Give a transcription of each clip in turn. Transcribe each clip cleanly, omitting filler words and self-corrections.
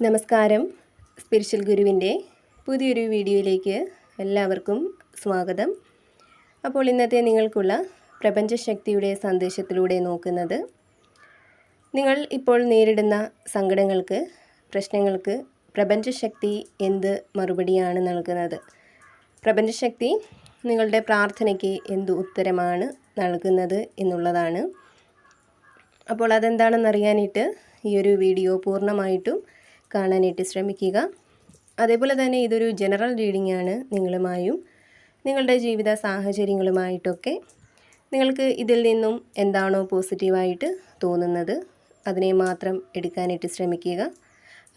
നമസ്കാരം. സ്പിരിച്വൽ ഗുരുവിൻ്റെ പുതിയൊരു വീഡിയോയിലേക്ക് എല്ലാവർക്കും സ്വാഗതം. അപ്പോൾ ഇന്നത്തെ നിങ്ങൾക്കുള്ള പ്രപഞ്ചശക്തിയുടെ സന്ദേശത്തിലൂടെ നോക്കുന്നത്, നിങ്ങൾ ഇപ്പോൾ നേരിടുന്ന സങ്കടങ്ങൾക്ക്, പ്രശ്നങ്ങൾക്ക് പ്രപഞ്ചശക്തി എന്ത് മറുപടിയാണ് നൽകുന്നത്? പ്രപഞ്ചശക്തി നിങ്ങളുടെ പ്രാർത്ഥനയ്ക്ക് എന്ത് ഉത്തരമാണ് നൽകുന്നത് എന്നുള്ളതാണ്. അപ്പോൾ അതെന്താണെന്നറിയാനായിട്ട് ഈ ഒരു വീഡിയോ പൂർണ്ണമായിട്ടും കാണാനായിട്ട് ശ്രമിക്കുക. അതേപോലെ തന്നെ ഇതൊരു ജനറൽ റീഡിംഗ് ആണ്. നിങ്ങളുമായും നിങ്ങളുടെ ജീവിത സാഹചര്യങ്ങളുമായിട്ടൊക്കെ നിങ്ങൾക്ക് ഇതിൽ നിന്നും എന്താണോ പോസിറ്റീവായിട്ട് തോന്നുന്നത് അതിനെ മാത്രം എടുക്കാനായിട്ട് ശ്രമിക്കുക.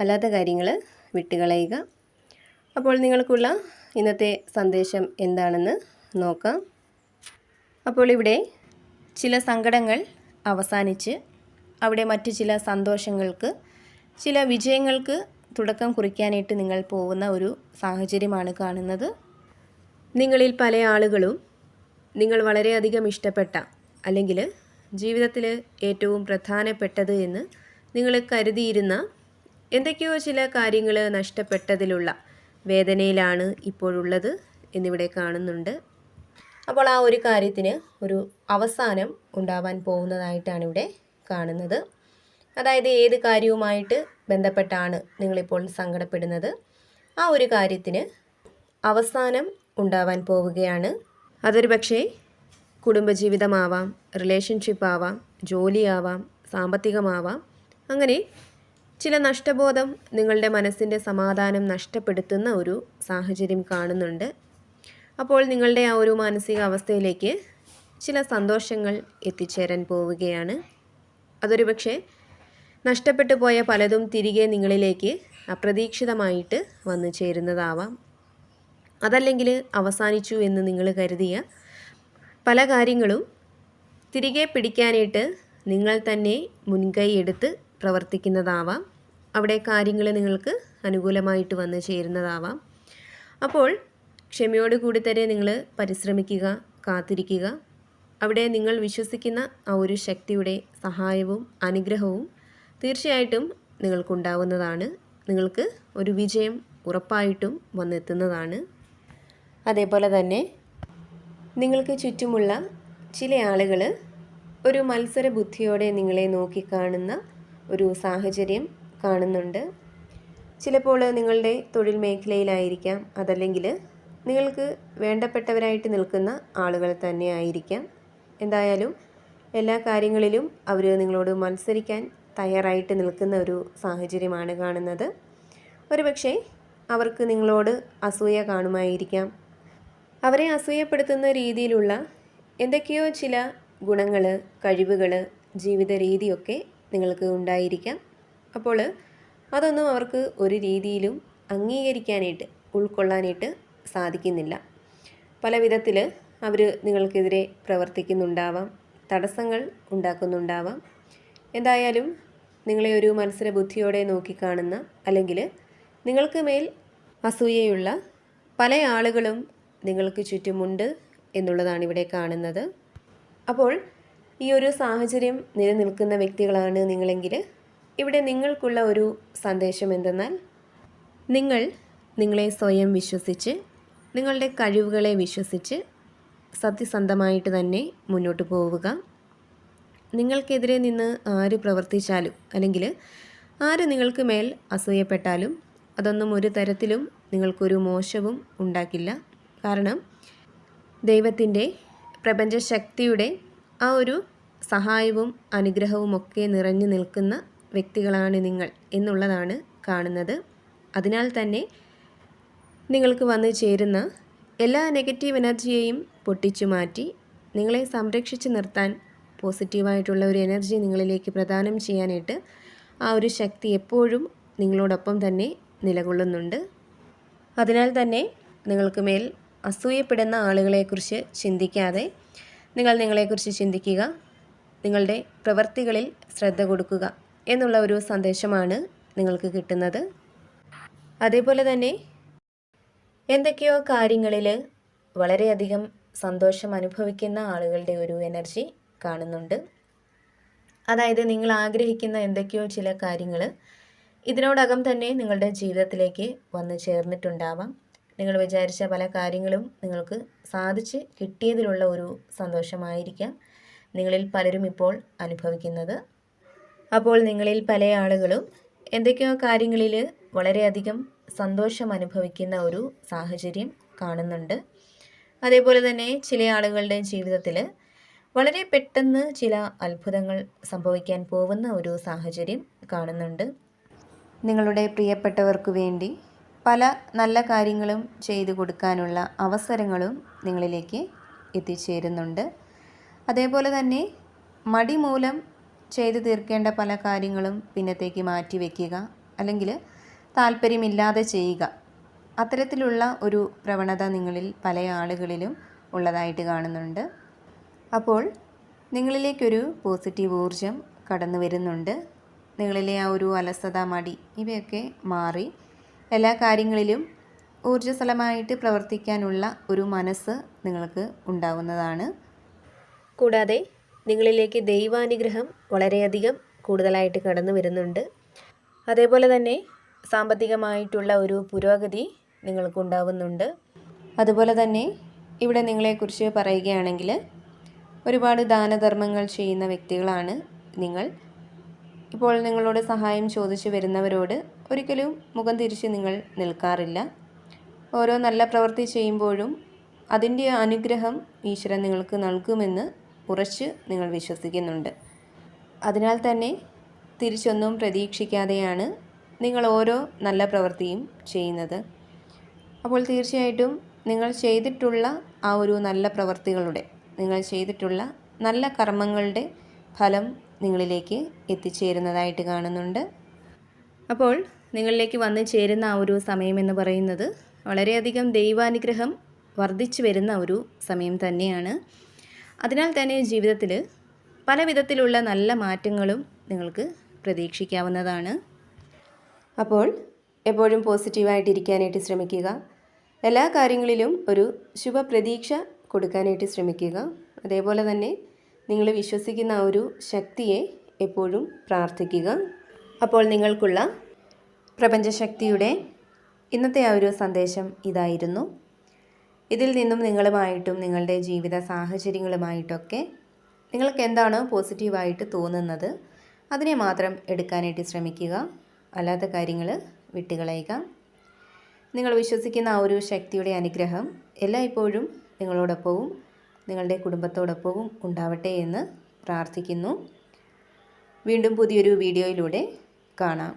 അല്ലാത്ത കാര്യങ്ങൾ വിട്ടുകളയുക. അപ്പോൾ നിങ്ങൾക്കുള്ള ഇന്നത്തെ സന്ദേശം എന്താണെന്ന് നോക്കാം. അപ്പോൾ ഇവിടെ ചില സങ്കടങ്ങൾ അവസാനിച്ച് അവിടെ മറ്റു ചില സന്തോഷങ്ങൾക്ക്, ചില വിജയങ്ങൾക്ക് തുടക്കം കുറിക്കാനായിട്ട് നിങ്ങൾ പോകുന്ന ഒരു സാഹചര്യമാണ് കാണുന്നത്. നിങ്ങളിൽ പല ആളുകളും നിങ്ങൾ വളരെയധികം ഇഷ്ടപ്പെട്ട, അല്ലെങ്കിൽ ജീവിതത്തിൽ ഏറ്റവും പ്രധാനപ്പെട്ടത് എന്ന് നിങ്ങൾ കരുതിയിരുന്ന എന്തൊക്കെയോ ചില കാര്യങ്ങൾ നഷ്ടപ്പെട്ടതിലുള്ള വേദനയിലാണ് ഇപ്പോഴുള്ളത് എന്നിവിടെ കാണുന്നുണ്ട്. അപ്പോൾ ആ ഒരു കാര്യത്തിന് ഒരു അവസാനം ഉണ്ടാവാൻ പോകുന്നതായിട്ടാണ് ഇവിടെ കാണുന്നത്. അതായത് ഏത് കാര്യവുമായിട്ട് ബന്ധപ്പെട്ടാണ് നിങ്ങളിപ്പോൾ സങ്കടപ്പെടുന്നത്, ആ ഒരു കാര്യത്തിന് അവസാനം ഉണ്ടാവാൻ പോവുകയാണ്. അതൊരു പക്ഷേ കുടുംബജീവിതമാവാം, റിലേഷൻഷിപ്പ് ആവാം, ജോലിയാവാം, സാമ്പത്തികമാവാം. അങ്ങനെ ചില നഷ്ടബോധം നിങ്ങളുടെ മനസ്സിൻ്റെ സമാധാനം നഷ്ടപ്പെടുത്തുന്ന ഒരു സാഹചര്യം കാണുന്നുണ്ട്. അപ്പോൾ നിങ്ങളുടെ ആ ഒരു മാനസിക അവസ്ഥയിലേക്ക് ചില സന്തോഷങ്ങൾ എത്തിച്ചേരാൻ പോവുകയാണ്. അതൊരു പക്ഷേ നഷ്ടപ്പെട്ടു പോയ പലതും തിരികെ നിങ്ങളിലേക്ക് അപ്രതീക്ഷിതമായിട്ട് വന്നു ചേരുന്നതാവാം. അതല്ലെങ്കിൽ അവസാനിച്ചു എന്ന് നിങ്ങൾ കരുതിയ പല കാര്യങ്ങളും തിരികെ പിടിക്കാനായിട്ട് നിങ്ങൾ തന്നെ മുൻകൈ എടുത്ത് പ്രവർത്തിക്കുന്നതാവാം. അവിടെ കാര്യങ്ങൾ നിങ്ങൾക്ക് അനുകൂലമായിട്ട് വന്നു ചേരുന്നതാവാം. അപ്പോൾ ക്ഷമയോടുകൂടി തന്നെ നിങ്ങൾ പരിശ്രമിക്കുക, കാത്തിരിക്കുക. അവിടെ നിങ്ങൾ വിശ്വസിക്കുന്ന ആ ഒരു ശക്തിയുടെ സഹായവും അനുഗ്രഹവും തീർച്ചയായിട്ടും നിങ്ങൾക്കുണ്ടാവുന്നതാണ്. നിങ്ങൾക്ക് ഒരു വിജയം ഉറപ്പായിട്ടും വന്നെത്തുന്നതാണ്. അതേപോലെ തന്നെ നിങ്ങൾക്ക് ചുറ്റുമുള്ള ചില ആളുകൾ ഒരു മത്സര ബുദ്ധിയോടെ നിങ്ങളെ നോക്കിക്കാണുന്ന ഒരു സാഹചര്യം കാണുന്നുണ്ട്. ചിലപ്പോൾ നിങ്ങളുടെ തൊഴിൽ മേഖലയിലായിരിക്കാം, അതല്ലെങ്കിൽ നിങ്ങൾക്ക് വേണ്ടപ്പെട്ടവരായിട്ട് നിൽക്കുന്ന ആളുകൾ തന്നെ ആയിരിക്കാം. എന്തായാലും എല്ലാ കാര്യങ്ങളിലും അവർ നിങ്ങളോട് മത്സരിക്കാൻ തയ്യാറായിട്ട് നിൽക്കുന്ന ഒരു സാഹചര്യമാണ് കാണുന്നത്. ഒരുപക്ഷെ അവർക്ക് നിങ്ങളോട് അസൂയ കാണുമായിരിക്കാം. അവരെ അസൂയപ്പെടുത്തുന്ന രീതിയിലുള്ള എന്തൊക്കെയോ ചില ഗുണങ്ങൾ, കഴിവുകൾ, ജീവിത രീതിയൊക്കെ നിങ്ങൾക്ക് ഉണ്ടായിരിക്കാം. അപ്പോൾ അതൊന്നും അവർക്ക് ഒരു രീതിയിലും അംഗീകരിക്കാനായിട്ട്, ഉൾക്കൊള്ളാനായിട്ട് സാധിക്കുന്നില്ല. പല വിധത്തിൽ അവർ നിങ്ങൾക്കെതിരെ പ്രവർത്തിക്കുന്നുണ്ടാവാം, തടസ്സങ്ങൾ ഉണ്ടാക്കുന്നുണ്ടാവാം. എന്തായാലും നിങ്ങളെ ഒരു മത്സര ബുദ്ധിയോടെ നോക്കിക്കാണുന്ന, അല്ലെങ്കിൽ നിങ്ങൾക്ക് മേൽ അസൂയയുള്ള പല ആളുകളും നിങ്ങൾക്ക് ചുറ്റുമുണ്ട് എന്നുള്ളതാണ് ഇവിടെ കാണുന്നത്. അപ്പോൾ ഈ ഒരു സാഹചര്യം നിലനിൽക്കുന്ന വ്യക്തികളാണ് നിങ്ങളെങ്കിൽ ഇവിടെ നിങ്ങൾക്കുള്ള ഒരു സന്ദേശം എന്തെന്നാൽ, നിങ്ങൾ നിങ്ങളെ സ്വയം വിശ്വസിച്ച്, നിങ്ങളുടെ കഴിവുകളെ വിശ്വസിച്ച് സത്യസന്ധമായിട്ട് തന്നെ മുന്നോട്ട് പോവുക. നിങ്ങൾക്കെതിരെ നിന്ന് ആര് പ്രവർത്തിച്ചാലും, അല്ലെങ്കിൽ ആര് നിങ്ങൾക്ക് മേൽ അസൂയപ്പെട്ടാലും അതൊന്നും ഒരു തരത്തിലും നിങ്ങൾക്കൊരു മോശവും ഉണ്ടാക്കില്ല. കാരണം ദൈവത്തിൻ്റെ, പ്രപഞ്ചശക്തിയുടെ ആ ഒരു സഹായവും അനുഗ്രഹവും ഒക്കെ നിറഞ്ഞു നിൽക്കുന്ന വ്യക്തികളാണ് നിങ്ങൾ എന്നുള്ളതാണ് കാണുന്നത്. അതിനാൽ തന്നെ നിങ്ങൾക്ക് വന്നു ചേരുന്ന എല്ലാ നെഗറ്റീവ് എനർജിയെയും പൊട്ടിച്ചു മാറ്റി നിങ്ങളെ സംരക്ഷിച്ച് നിർത്താൻ, പോസിറ്റീവായിട്ടുള്ള ഒരു എനർജി നിങ്ങളിലേക്ക് പ്രദാനം ചെയ്യാനായിട്ട് ആ ഒരു ശക്തി എപ്പോഴും നിങ്ങളോടൊപ്പം തന്നെ നിലകൊള്ളുന്നുണ്ട്. അതിനാൽ തന്നെ നിങ്ങൾക്ക് മേൽ അസൂയപ്പെടുന്ന ആളുകളെക്കുറിച്ച് ചിന്തിക്കാതെ നിങ്ങൾ നിങ്ങളെക്കുറിച്ച് ചിന്തിക്കുക, നിങ്ങളുടെ പ്രവൃത്തികളിൽ ശ്രദ്ധ കൊടുക്കുക എന്നുള്ള ഒരു സന്ദേശമാണ് നിങ്ങൾക്ക് കിട്ടുന്നത്. അതേപോലെ തന്നെ എന്തൊക്കെയോ കാര്യങ്ങളിൽ വളരെയധികം സന്തോഷം അനുഭവിക്കുന്ന ആളുകളുടെ ഒരു എനർജി കാണുന്നുണ്ട്. അതായത് നിങ്ങൾ ആഗ്രഹിക്കുന്ന എന്തൊക്കെയോ ചില കാര്യങ്ങൾ ഇതിനോടകം തന്നെ നിങ്ങളുടെ ജീവിതത്തിലേക്ക് വന്നു ചേർന്നിട്ടുണ്ടാവാം. നിങ്ങൾ വിചാരിച്ച പല കാര്യങ്ങളും നിങ്ങൾക്ക് സാധിച്ച് കിട്ടിയതിലുള്ള ഒരു സന്തോഷമായിരിക്കാം നിങ്ങളിൽ പലരും ഇപ്പോൾ അനുഭവിക്കുന്നത്. അപ്പോൾ നിങ്ങളിൽ പല ആളുകളും എന്തൊക്കെയോ കാര്യങ്ങളിൽ വളരെയധികം സന്തോഷം അനുഭവിക്കുന്ന ഒരു സാഹചര്യം കാണുന്നുണ്ട്. അതേപോലെ തന്നെ ചില ആളുകളുടെ ജീവിതത്തിൽ വളരെ പെട്ടെന്ന് ചില അത്ഭുതങ്ങൾ സംഭവിക്കാൻ പോകുന്ന ഒരു സാഹചര്യം കാണുന്നുണ്ട്. നിങ്ങളുടെ പ്രിയപ്പെട്ടവർക്ക് വേണ്ടി പല നല്ല കാര്യങ്ങളും ചെയ്തു കൊടുക്കാനുള്ള അവസരങ്ങളും നിങ്ങളിലേക്ക് എത്തിച്ചേരുന്നുണ്ട്. അതേപോലെ തന്നെ മടി മൂലം ചെയ്തു തീർക്കേണ്ട പല കാര്യങ്ങളും പിന്നത്തേക്ക് മാറ്റി വയ്ക്കുക, അല്ലെങ്കിൽ താല്പര്യമില്ലാതെ ചെയ്യുക, അത്തരത്തിലുള്ള ഒരു പ്രവണത നിങ്ങളിൽ പല ആളുകളിലും ഉള്ളതായിട്ട് കാണുന്നുണ്ട്. അപ്പോൾ നിങ്ങളിലേക്കൊരു പോസിറ്റീവ് ഊർജം കടന്നു വരുന്നുണ്ട്. നിങ്ങളിലെ ആ ഒരു അലസത, മടി ഇവയൊക്കെ മാറി എല്ലാ കാര്യങ്ങളിലും ഊർജ്ജസ്വലമായിട്ട് പ്രവർത്തിക്കാനുള്ള ഒരു മനസ്സ് നിങ്ങൾക്ക് ഉണ്ടാവുന്നതാണ്. കൂടാതെ നിങ്ങളിലേക്ക് ദൈവാനുഗ്രഹം വളരെയധികം കൂടുതലായിട്ട് കടന്നു വരുന്നുണ്ട്. അതേപോലെ തന്നെ സാമ്പത്തികമായിട്ടുള്ള ഒരു പുരോഗതി നിങ്ങൾക്കുണ്ടാവുന്നുണ്ട്. അതുപോലെ തന്നെ ഇവിടെ നിങ്ങളെക്കുറിച്ച് പറയുകയാണെങ്കിൽ ഒരുപാട് ദാനധർമ്മങ്ങൾ ചെയ്യുന്ന വ്യക്തികളാണ് നിങ്ങൾ. ഇപ്പോൾ നിങ്ങളോട് സഹായം ചോദിച്ചു വരുന്നവരോട് ഒരിക്കലും മുഖം തിരിച്ച് നിങ്ങൾ നിൽക്കാറില്ല. ഓരോ നല്ല പ്രവൃത്തി ചെയ്യുമ്പോഴും അതിൻ്റെ അനുഗ്രഹം ഈശ്വരൻ നിങ്ങൾക്ക് നൽകുമെന്ന് ഉറച്ച് നിങ്ങൾ വിശ്വസിക്കുന്നുണ്ട്. അതിനാൽ തന്നെ തിരിച്ചൊന്നും പ്രതീക്ഷിക്കാതെയാണ് നിങ്ങൾ ഓരോ നല്ല പ്രവൃത്തിയും ചെയ്യുന്നത്. അപ്പോൾ തീർച്ചയായിട്ടും നിങ്ങൾ ചെയ്തിട്ടുള്ള ആ ഒരു നല്ല പ്രവൃത്തികളുടെ, നിങ്ങൾ ചെയ്തിട്ടുള്ള നല്ല കർമ്മങ്ങളുടെ ഫലം നിങ്ങളിലേക്ക് എത്തിച്ചേരുന്നതായിട്ട് കാണുന്നുണ്ട്. അപ്പോൾ നിങ്ങളിലേക്ക് വന്നു ചേരുന്ന ആ ഒരു സമയമെന്ന് പറയുന്നത് വളരെയധികം ദൈവാനുഗ്രഹം വർദ്ധിച്ചു വരുന്ന ഒരു സമയം തന്നെയാണ്. അതിനാൽ തന്നെ ജീവിതത്തിൽ പല വിധത്തിലുള്ള നല്ല മാറ്റങ്ങളും നിങ്ങൾക്ക് പ്രതീക്ഷിക്കാവുന്നതാണ്. അപ്പോൾ എപ്പോഴും പോസിറ്റീവായിട്ടിരിക്കാനായിട്ട് ശ്രമിക്കുക. എല്ലാ കാര്യങ്ങളിലും ഒരു ശുഭപ്രതീക്ഷ കൊടുക്കാനായിട്ട് ശ്രമിക്കുക. അതേപോലെ തന്നെ നിങ്ങൾ വിശ്വസിക്കുന്ന ആ ഒരു ശക്തിയെ എപ്പോഴും പ്രാർത്ഥിക്കുക. അപ്പോൾ നിങ്ങൾക്കുള്ള പ്രപഞ്ചശക്തിയുടെ ഇന്നത്തെ ആ ഒരു സന്ദേശം ഇതായിരുന്നു. ഇതിൽ നിന്നും നിങ്ങളുമായിട്ടും നിങ്ങളുടെ ജീവിത സാഹചര്യങ്ങളുമായിട്ടൊക്കെ നിങ്ങൾക്ക് എന്താണോ പോസിറ്റീവായിട്ട് തോന്നുന്നത് അതിനെ മാത്രം എടുക്കാനായിട്ട് ശ്രമിക്കുക. അല്ലാത്ത കാര്യങ്ങൾ വിട്ടുകളയുക. നിങ്ങൾ വിശ്വസിക്കുന്ന ആ ഒരു ശക്തിയുടെ അനുഗ്രഹം എല്ലായ്പ്പോഴും നിങ്ങളോടൊപ്പവും നിങ്ങളുടെ കുടുംബത്തോടൊപ്പവും ഉണ്ടാവട്ടെ എന്ന് പ്രാർത്ഥിക്കുന്നു. വീണ്ടും പുതിയൊരു വീഡിയോയിലൂടെ കാണാം.